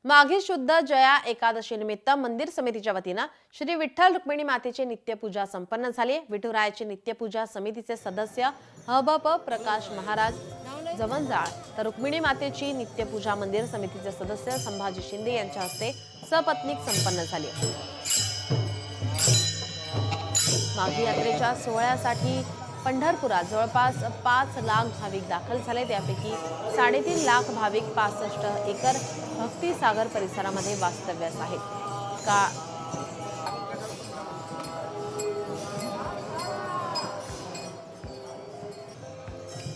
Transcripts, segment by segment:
माघी शुद्ध जया एकादशी निमित्त मंदिर समितीच्या वतीने श्री विठ्ठल रुक्मिणी मातेची नित्यपूजा संपन्न झाली। विठुरायाची नित्यपूजा समितीचे सदस्य हबप प्रकाश महाराज जवंजाळ तर रुक्मिणी मातेची नित्यपूजा मंदिर समितीचे सदस्य संभाजी शिंदे यांच्या हस्ते सपत्नीक संपन्न झाली। माघी यात्रेच्या सोहळ्यासाठी पंढरपुरात जवळपास 5 लाख भाविक दाखल झाले। त्यापैकी 3.5 लाख भाविक 65 एकर भक्ती सागर परिसरामध्ये वास्तव्यास आहेत।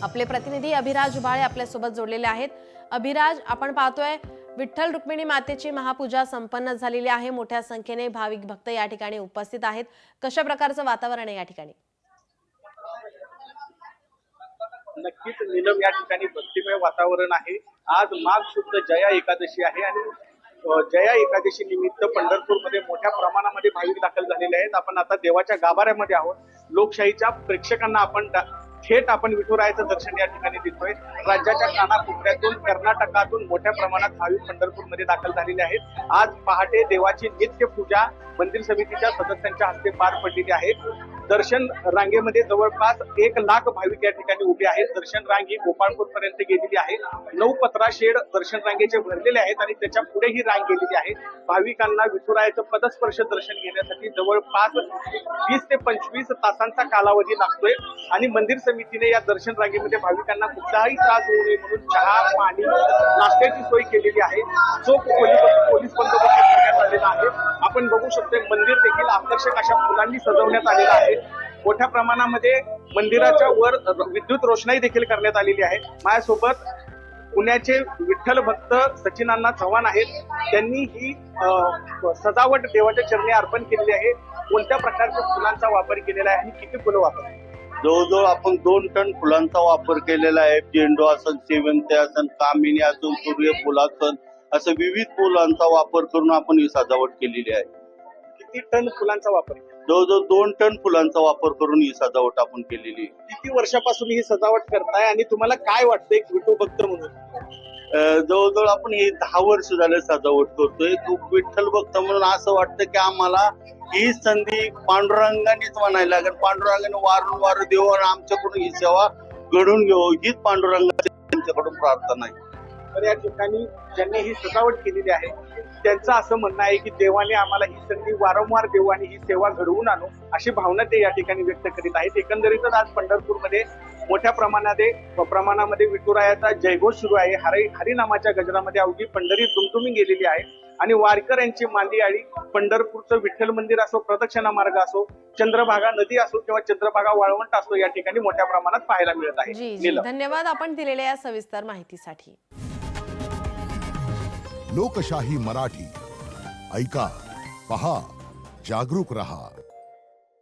आपले प्रतिनिधी अभिराज बाळे आपल्या सोबत जोडलेले आहेत। अभिराज, आपण पाहतोय विठ्ठल रुक्मिणी मातेची महापूजा संपन्न झालेली आहे। मोठ्या संख्येने भाविक भक्त या ठिकाणी उपस्थित आहेत। कशा प्रकारचं वातावरण आहे या ठिकाणी? नक्कीच नीलम, या ठिकाणी भक्तिमय वातावरण आहे। आज माघ शुद्ध जया एकादशी आहे आणि जया एकादशी निमित्त पंढरपूरमध्ये मोठ्या प्रमाणामध्ये भाविक दाखल झालेले आहेत। आपण आता देवाच्या गाभाऱ्यामध्ये आहोत। लोकशाहीच्या प्रेक्षकांना आपण विठुरायाचं दर्शन या ठिकाणी देतोय। राज्याच्या कानाकोपऱ्यातून, कर्नाटकातून मोठ्या प्रमाणात भाविक पंढरपूरमध्ये दाखल झालेले आहेत। आज पहाटे देवाची नित्य पूजा मंदिर समितीच्या सदस्यांच्या हस्ते पार पडलेली आहे। दर्शन रांगेमध्ये जवळपास 1 लाख भाविक या ठिकाणी उभे आहेत। दर्शन रांग ही गोपाळपूर पर्यंत गेलेली आहे। 9 पत्रा शेड दर्शन रांगेचे भरलेले आहेत आणि त्याच्या पुढे ही रांग गेलेली आहे। भाविकांना विठुरायाचं पदस्पर्श दर्शन घेण्यासाठी जवळपास 20 ते 25 तासांचा कालावधी लागतोय आणि मंदिर समितीने या दर्शन रांगेमध्ये भाविकांना कुठलाही त्रास होऊ नये म्हणून चहा, पाणी, नाश्त्याची सोय केलेली आहे। जो पोलीस बंदोबस्त करण्यात आलेला आहे। आपण बघू शकतो मंदिर देखील आकर्षक अशा फुलांनी सजवण्यात आलेलं आहे। मोठ्या प्रमाणामध्ये मंदिराच्या वर विद्युत रोषणाई देखील करण्यात आलेली आहे। माझ्यासोबत पुण्याचे विठ्ठल भक्त सचिन चव्हाण आहेत। त्यांनी ही सजावट देवाच्या चरणी अर्पण केलेली आहे। कोणत्या प्रकारच्या फुलांचा वापर केलेला आहे आणि किती फुलं वापरली? जवळजवळ आपण 2 टन फुलांचा वापर केलेला आहे। झेंडू असन, शेवंती असन, कामिनी असून, सूर्यफूल असन, असं विविध फुलांचा वापर करून आपण ही सजावट केलेली आहे। किती टन फुलांचा वापर? जवळजवळ 2 टन फुलांचा वापर करून ही सजावट आपण केलेली आहे। किती वर्षापासून ही सजावट करताय आणि तुम्हाला काय वाटतंय विठू भक्त म्हणून? जवळजवळ आपण हे 10 वर्ष झाले सजावट करतोय। विठ्ठल भक्त म्हणून असं वाटतं की आम्हाला ही संधी पांडुरंगानेच म्हणायला लागेल। पांडुरंगाने वारंवार देवाने आमच्याकडून ही सेवा घडून घेऊ हीच पांडुरंगाची त्यांच्याकडून प्रार्थना आहे। तर या ठिकाणी ज्यांनी ही सजावट केलेली आहे त्यांचं असं म्हणणं आहे की देवाने आम्हाला ही संधी वारंवार देऊ आणि ही सेवा घडवून आणू अशी भावना ते या ठिकाणी व्यक्त करीत आहेत। एकंदरीतच आज पंढरपूरमध्ये मोठ्या प्रमाणामध्ये विठुरायाचा जयघोष सुरू आहे। हरिनामाच्या गजरामध्ये अवघी पंढरी दुमदुमी गेलेली आहे आणि वारकऱ्यांची मांदियाळी पंढरपूरचं विठ्ठल मंदिर असो, प्रदक्षिणा मार्ग असो, चंद्रभागा नदी असो किंवा चंद्रभागा वाळवंट असो या ठिकाणी मोठ्या प्रमाणात पाहायला मिळत आहे। धन्यवाद आपण दिलेल्या या सविस्तर माहितीसाठी। लोकशाही मराठी ऐका, पहा, जागरूक रहा।